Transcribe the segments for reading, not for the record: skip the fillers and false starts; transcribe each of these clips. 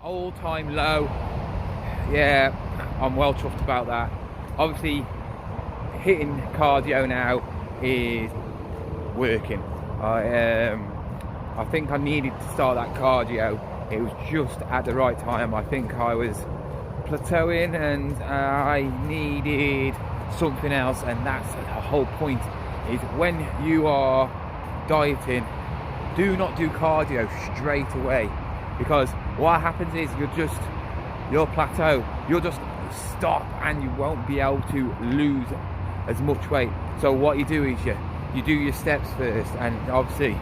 all-time low. Yeah, I'm well chuffed about that. Obviously, hitting cardio now is working. I think I needed to start that cardio. It was just at the right time. I think I was plateauing and I needed something else, and that's the whole point, is when you are dieting, do not do cardio straight away, because what happens is you'll plateau, you'll just stop and you won't be able to lose as much weight. So what you do is you do your steps first and obviously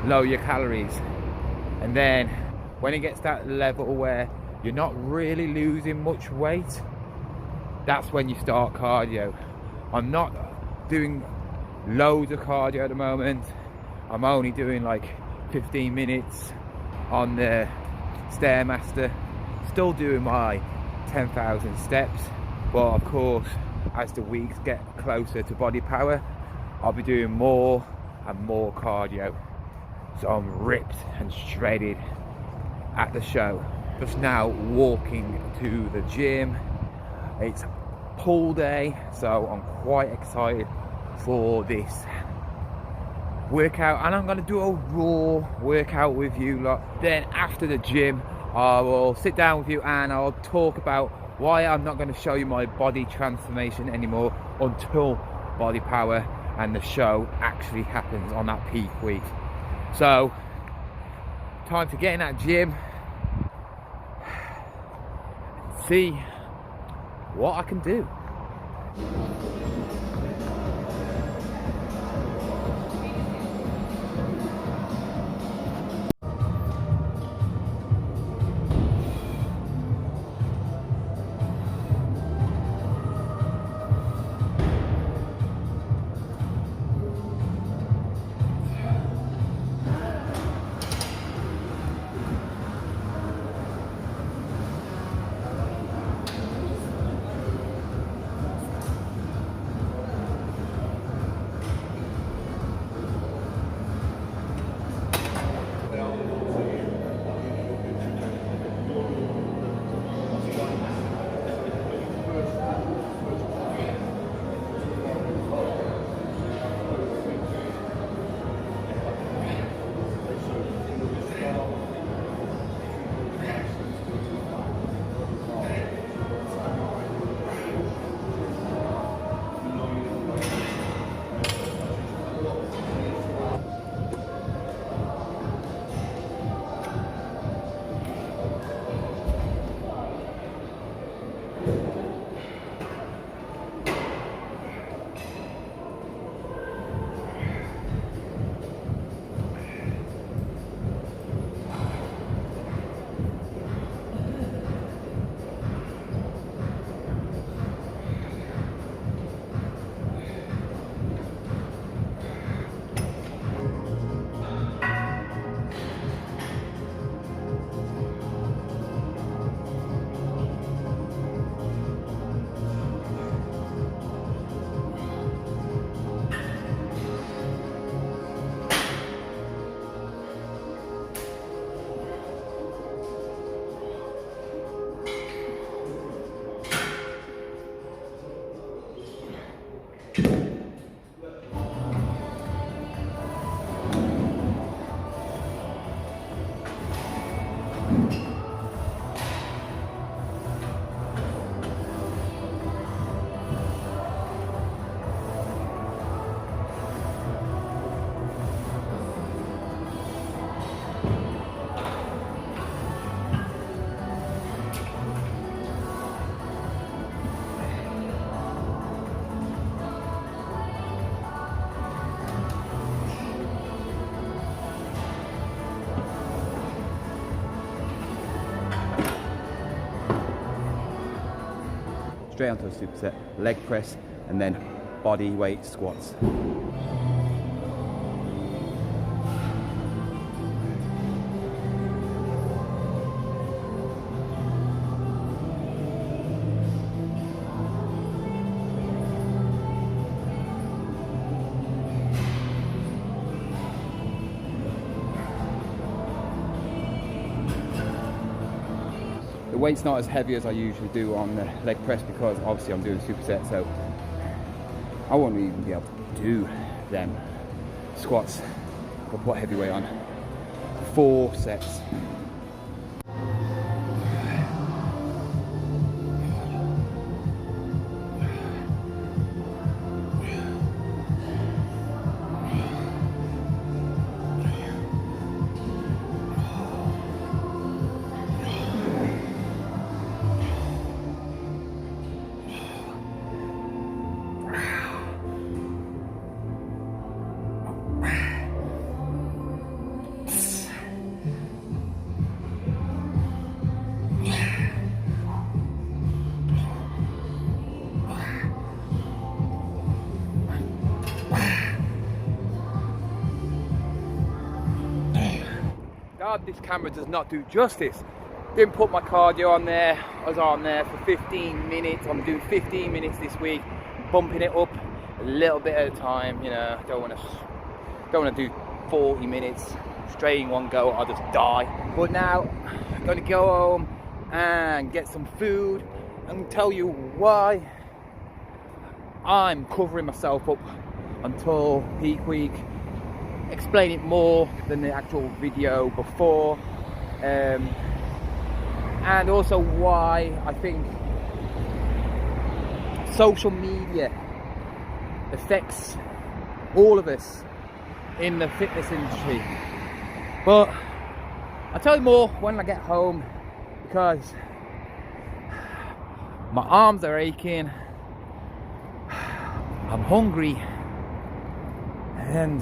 lower your calories, and then when it gets that level where you're not really losing much weight, that's when you start cardio. I'm not doing loads of cardio at the moment. I'm only doing like 15 minutes on the Stairmaster, still doing my 10,000 steps, but of course as the weeks get closer to Body Power, I'll be doing more and more cardio, so I'm ripped and shredded at the show. Just now walking to the gym. It's pull day, so I'm quite excited for this workout, and I'm going to do a raw workout with you lot. Then after the gym I will sit down with you and I'll talk about why I'm not going to show you my body transformation anymore until Body Power and the show actually happens on that peak week. So time to get in that gym, see what I can do. Straight onto a superset, leg press, and then body weight squats. The weight's not as heavy as I usually do on the leg press because obviously I'm doing superset, so I won't even be able to do them squats. I'll put heavy weight on. 4 sets. God, this camera does not do justice. Didn't put my cardio on there. I was on there for 15 minutes. I'm doing 15 minutes this week, bumping it up a little bit at a time. You know, don't want to do 40 minutes straight in one go. I'll just die. But now I'm going to go home and get some food and tell you why I'm covering myself up until peak week. Explain it more than the actual video before, and also why I think social media affects all of us in the fitness industry. But I'll tell you more when I get home, because my arms are aching, I'm hungry, and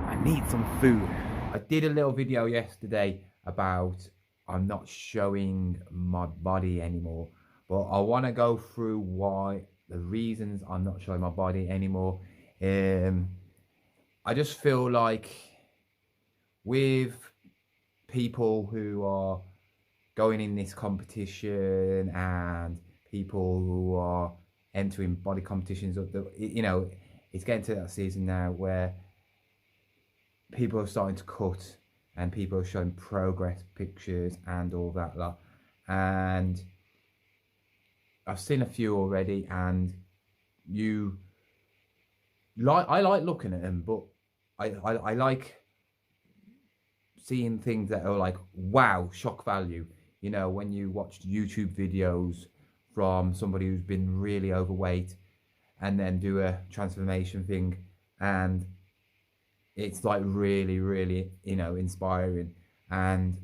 I need some food. I did a little video yesterday about I'm not showing my body anymore, but I want to go through why, the reasons I'm not showing my body anymore. I just feel like with people who are going in this competition and people who are entering body competitions, you know, it's getting to that season now where people are starting to cut and people are showing progress pictures and all that lot. And I've seen a few already, and I like looking at them, but I like seeing things that are like, wow, shock value. You know, when you watch YouTube videos from somebody who's been really overweight and then do a transformation thing, and it's like really, really, you know, inspiring. And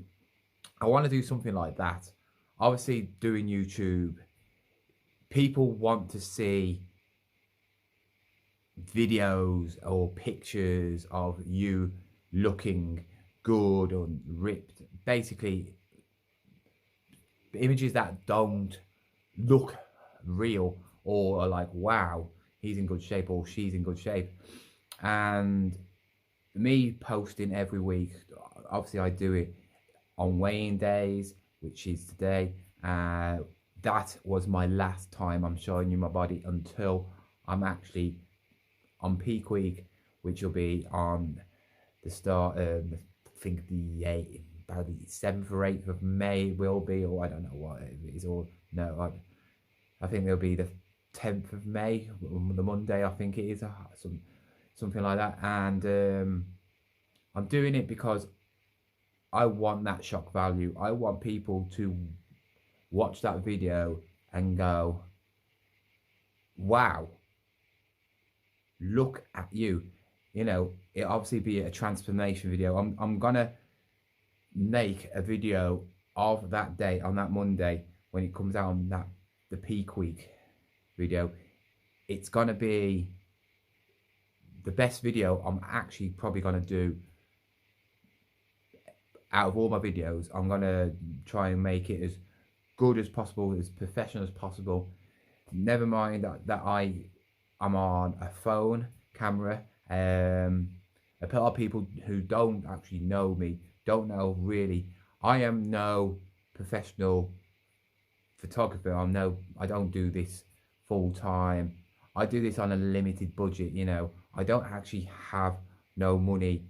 I want to do something like that. Obviously, doing YouTube, people want to see videos or pictures of you looking good or ripped. Basically, images that don't look real or are like, wow, he's in good shape or she's in good shape. And me posting every week, obviously I do it on weighing days, which is today. That was my last time I'm showing you my body until I'm actually on peak week, which will be on the start of, I think about the 7th or 8th of May will be, or I don't know what it is, or no, I think it'll be the 10th of May, the Monday, I think it is, something like that. And I'm doing it because I want that shock value. I want people to watch that video and go, wow, look at you. You know, it'll obviously be a transformation video. I'm gonna make a video of that day, on that Monday, when it comes out on the peak week video. It's gonna be the best video I'm actually probably gonna do out of all my videos. I'm gonna try and make it as good as possible, as professional as possible. Never mind that I'm on a phone camera. A lot of people who don't actually know me don't know really. I am no professional photographer. I don't do this full time. I do this on a limited budget. You know, I don't actually have no money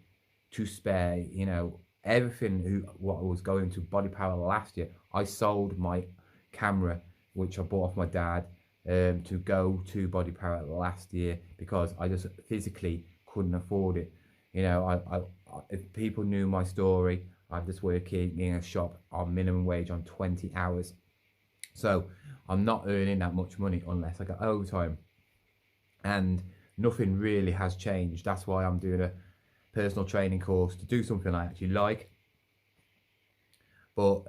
to spare. You know, everything what was going to Body Power last year, I sold my camera, which I bought off my dad, to go to Body Power last year because I just physically couldn't afford it. You know, if people knew my story, I'm just working in a shop on minimum wage on 20 hours. So I'm not earning that much money unless I get overtime. And nothing really has changed. That's why I'm doing a personal training course to do something I actually like. But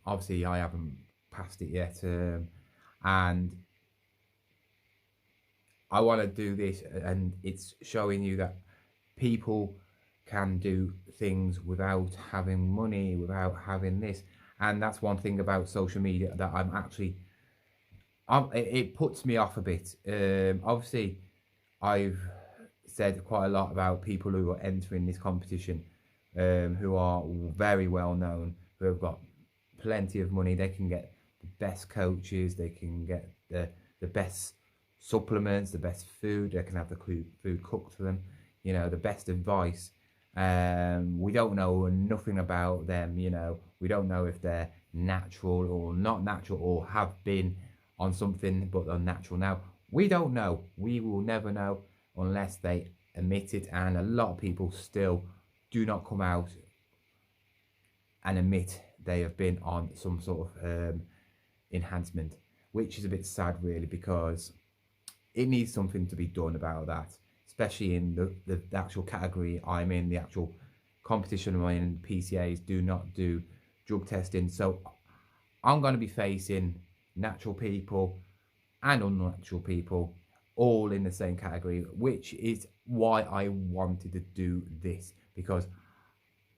obviously I haven't passed it yet. And I want to do this, and it's showing you that people can do things without having money, without having this. And that's one thing about social media that I'm actually, it puts me off a bit. Obviously, I've said quite a lot about people who are entering this competition, who are very well known, who have got plenty of money. They can get the best coaches, they can get the best supplements, the best food, they can have the food cooked for them, you know, the best advice. We don't know nothing about them, you know. We don't know if they're natural or not natural, or have been on something but are natural. Now, we don't know. We will never know unless they admit it, and a lot of people still do not come out and admit they have been on some sort of enhancement, which is a bit sad really, because it needs something to be done about that, especially in the actual category I'm in, the actual competition I'm in. PCAs do not do drug testing, so I'm going to be facing natural people and unnatural people all in the same category, which is why I wanted to do this, because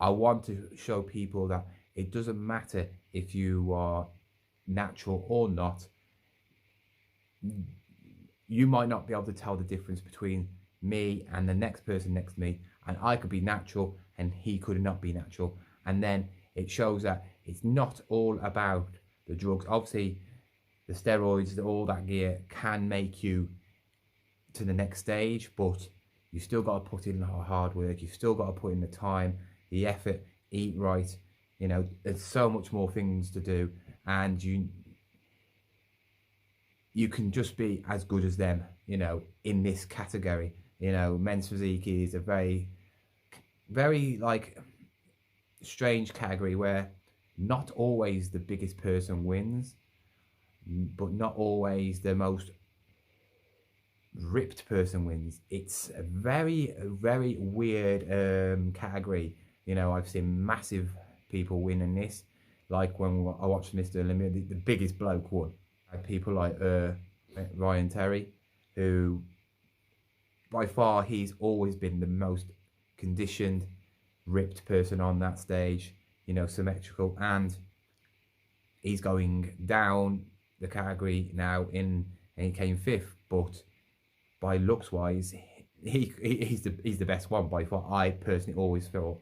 I want to show people that it doesn't matter if you are natural or not. You might not be able to tell the difference between me and the next person next to me, and I could be natural and he could not be natural. And then it shows that it's not all about the drugs. Obviously the steroids, all that gear can make you to the next stage, but you still got to put in the hard work, you've still got to put in the time, the effort, eat right, you know. There's so much more things to do, and you can just be as good as them, you know, in this category. You know, men's physique is a very, very like strange category where not always the biggest person wins, but not always the most ripped person wins. It's a very, very weird category. You know, I've seen massive people win in this, like when I watched Mr. Olympia, the biggest bloke won. People like Ryan Terry, who by far he's always been the most conditioned, ripped person on that stage, you know, symmetrical, and he's going down the category now and he came 5th, but by looks wise he's the best one by far, I personally always thought.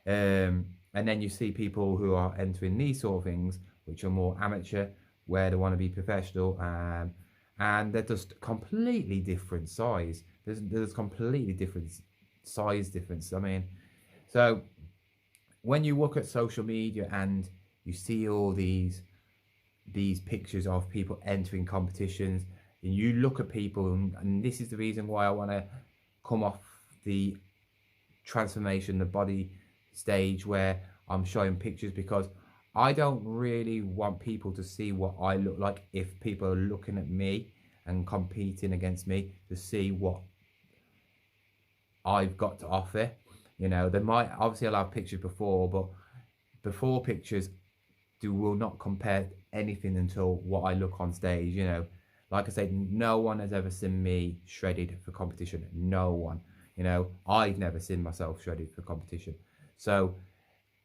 And then you see people who are entering these sort of things which are more amateur, where they want to be professional, and they're just completely different size. There's completely different size difference. I mean, so when you look at social media and you see all these pictures of people entering competitions, and you look at people, and this is the reason why I want to come off the transformation, the body stage where I'm showing pictures, because I don't really want people to see what I look like if people are looking at me and competing against me, to see what I've got to offer. You know, they might, obviously I'll have pictures before, but before pictures will not compare anything until what I look on stage. You know, like I said, no one has ever seen me shredded for competition. No one. You know, I've never seen myself shredded for competition. So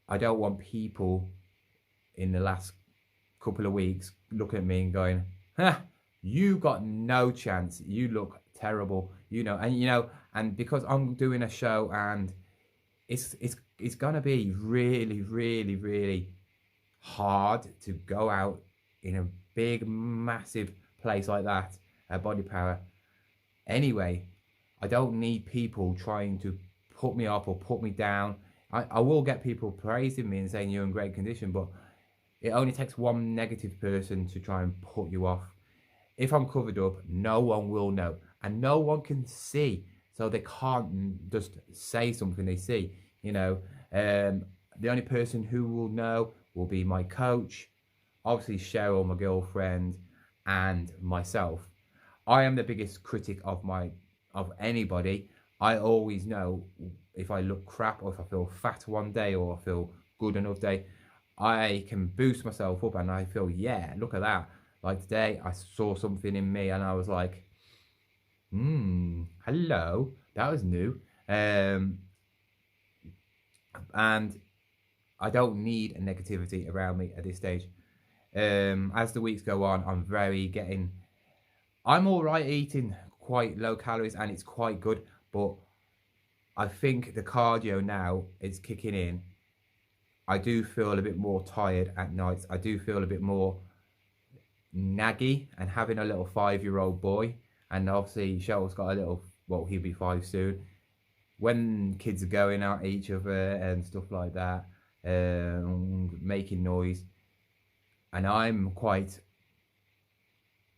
I don't want people in the last couple of weeks looking at me and going, "Ha, you got no chance. You look terrible." You know, and you know, and because I'm doing a show, and it's gonna be really, really, really hard to go out in a big, massive place like that at Body Power. Anyway, I don't need people trying to put me up or put me down. I will get people praising me and saying you're in great condition, but it only takes one negative person to try and put you off. If I'm covered up, no one will know, and no one can see, so they can't just say something they see. You know, the only person who will know will be my coach, obviously Cheryl, my girlfriend, and myself. I am the biggest critic of anybody. I always know if I look crap, or if I feel fat one day, or I feel good another day. I can boost myself up and I feel, yeah, look at that. Like today, I saw something in me and I was like, hello, that was new. And I don't need a negativity around me at this stage. As the weeks go on, I'm all right eating quite low calories and it's quite good, but I think the cardio now is kicking in. I do feel a bit more tired at nights. I do feel a bit more naggy, and having a little 5-year-old boy, and obviously Cheryl's got a little, well, he'll be 5 soon. When kids are going at each other and stuff like that, making noise, and I'm quite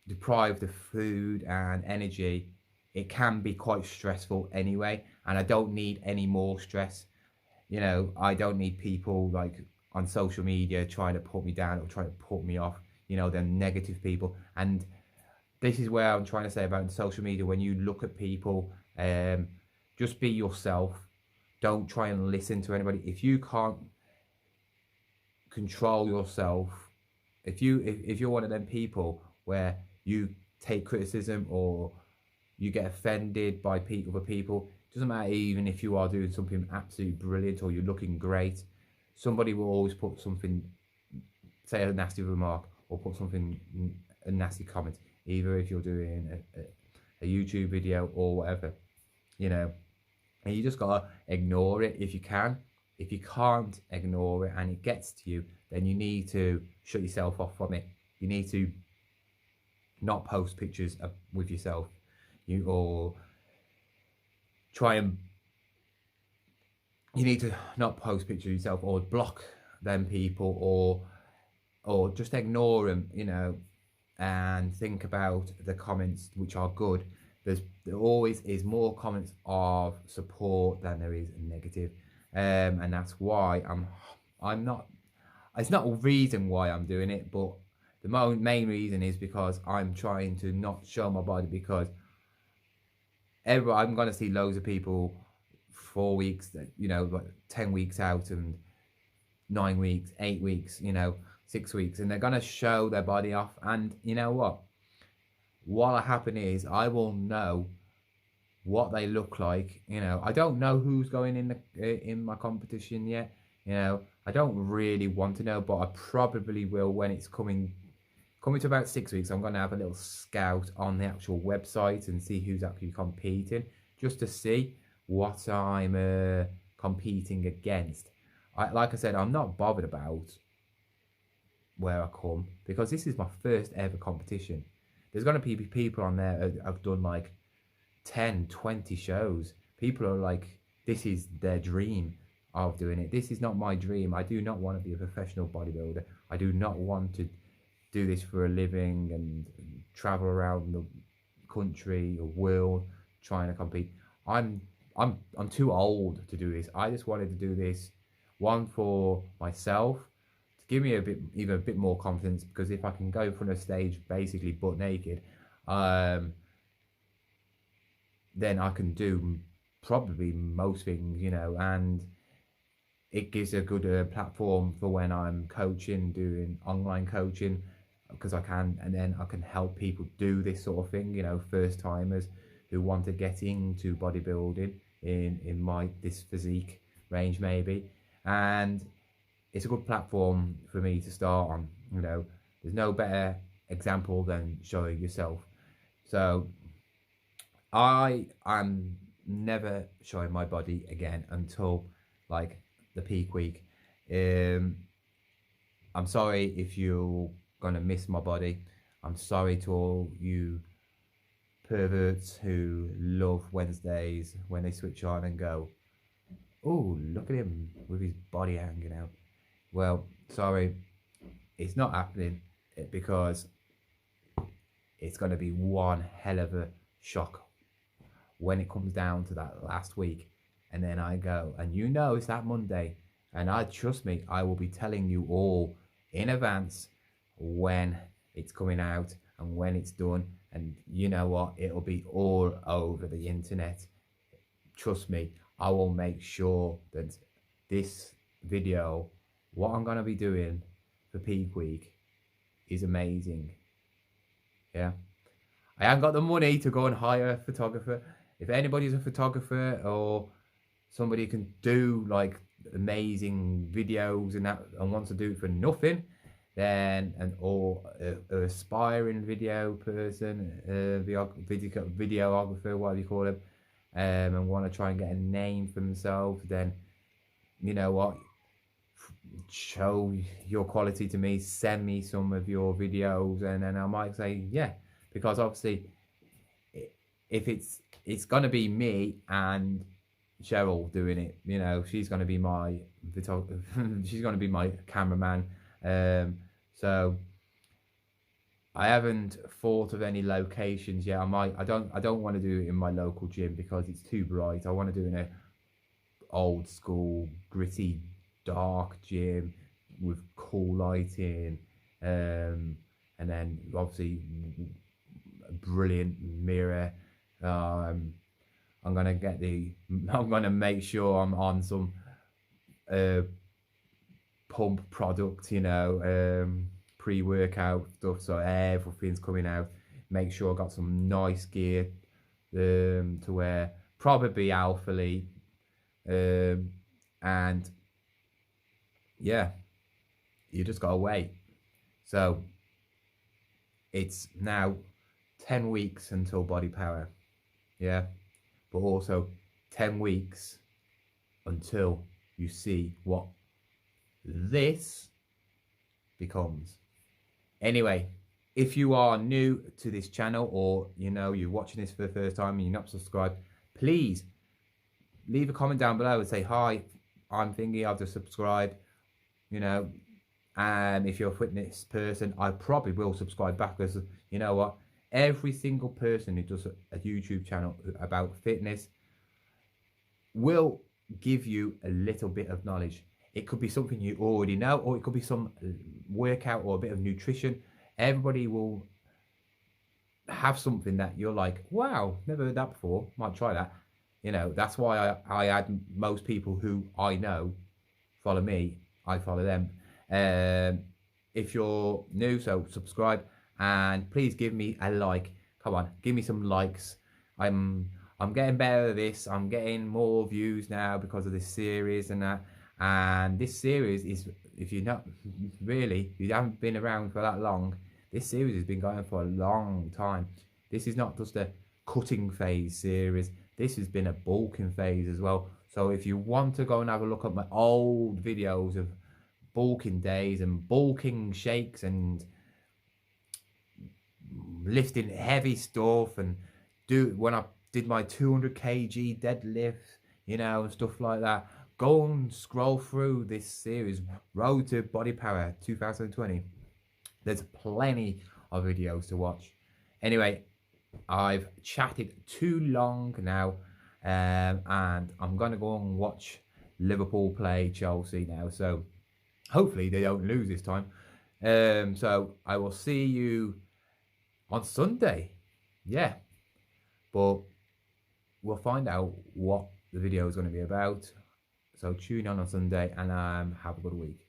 deprived of food and energy, it can be quite stressful anyway, and I don't need any more stress. You know, I don't need people like on social media trying to put me down or trying to put me off. You know, they're negative people. And this is where I'm trying to say about social media. When you look at people, just be yourself. Don't try and listen to anybody. If you can't control yourself, if you're one of them people where you take criticism or you get offended by other people, doesn't matter even if you are doing something absolutely brilliant or you're looking great, somebody will always put something, say a nasty remark, or put something, a nasty comment, either if you're doing a YouTube video or whatever, you know. And you just gotta ignore it if you can. If you can't ignore it and it gets to you, then you need to shut yourself off from it. You need to not post pictures with yourself, or try and, you need to not post pictures of yourself, or block them people, or just ignore them, you know, and think about the comments which are good. There always is more comments of support than there is negative, and that's why I'm not. It's not a reason why I'm doing it, but the main reason is because I'm trying to not show my body, because I'm going to see loads of people 4 weeks, you know, like 10 weeks out, and 9 weeks, 8 weeks, you know, 6 weeks, and they're going to show their body off. And you know what? What'll happen is I will know what they look like. You know, I don't know who's going in my competition yet. You know, I don't really want to know, but I probably will when it's coming to about 6 weeks. I'm going to have a little scout on the actual website and see who's actually competing, just to see what I'm competing against. Like I said, I'm not bothered about where I come, because this is my first ever competition. There's going to be people on there who have done like 10, 20 shows. People are like, this is their dream of doing it. This is not my dream. I do not want to be a professional bodybuilder. I do not want to do this for a living and travel around the country or world trying to compete. I'm too old to do this. I just wanted to do this, one, for myself, to give me even a bit more confidence, because if I can go in front of a stage basically butt naked, then I can do probably most things, you know, and it gives a good platform for when I'm coaching, doing online coaching, because I can, and then I can help people do this sort of thing, you know, first timers who want to get into bodybuilding in this physique range maybe. And it's a good platform for me to start on. You know, there's no better example than showing yourself. So I am never showing my body again until like the peak week. I'm sorry if you're gonna miss my body. I'm sorry to all you perverts who love Wednesdays when they switch on and go, oh, look at him with his body hanging out. Well, sorry, it's not happening because it's going to be one hell of a shock when it comes down to that last week. And then I go, and you know it's that Monday. And trust me, I will be telling you all in advance when it's coming out and when it's done. And you know what? It'll be all over the internet. Trust me, I will make sure that this video, what I'm going to be doing for peak week, is amazing. Yeah. I haven't got the money to go and hire a photographer. If anybody's a photographer or somebody can do like amazing videos and that and wants to do it for nothing, then or an aspiring video person, videographer, whatever you call them, and want to try and get a name for themselves, then you know what, show your quality to me, send me some of your videos, and then I might say yeah, because obviously if it's gonna be me and Cheryl doing it, you know, she's gonna be my she's gonna be my cameraman. So I haven't thought of any locations yet. I don't want to do it in my local gym because it's too bright. I want to do it in a old school, gritty, dark gym with cool lighting, and then obviously a brilliant mirror. I'm gonna make sure I'm on some pump product, you know, pre-workout stuff, so everything's coming out. Make sure I got some nice gear to wear, probably Alpha Lee, and yeah, you just gotta wait. So it's now 10 weeks until Body Power, yeah, but also 10 weeks until you see what this becomes. Anyway, if you are new to this channel, or you know you're watching this for the first time and you're not subscribed, please leave a comment down below and say hi, I'm thinking I've just subscribed, you know. And if you're a fitness person, I probably will subscribe back, because you know what, every single person who does a YouTube channel about fitness will give you a little bit of knowledge. It could be something you already know, or it could be some workout or a bit of nutrition. Everybody will have something that you're like, wow, never heard that before, might try that. You know, that's why I had most people who I know follow me, I follow them. If you're new, so subscribe, and please give me a like. Come on, give me some likes. I'm getting better at this. I'm getting more views now because of this series and that. And this series is, if you're not really, you haven't been around for that long, this series has been going for a long time. This is not just a cutting phase series. This has been a bulking phase as well. So if you want to go and have a look at my old videos of bulking days and bulking shakes and lifting heavy stuff, and when I did my 200 kg deadlift, you know, and stuff like that, go and scroll through this series, Road to Body Power 2020. There's plenty of videos to watch. Anyway, I've chatted too long now, and I'm going to go and watch Liverpool play Chelsea now. So hopefully they don't lose this time. So I will see you on Sunday. Yeah. But we'll find out what the video is going to be about. So tune in on Sunday, and have a good week.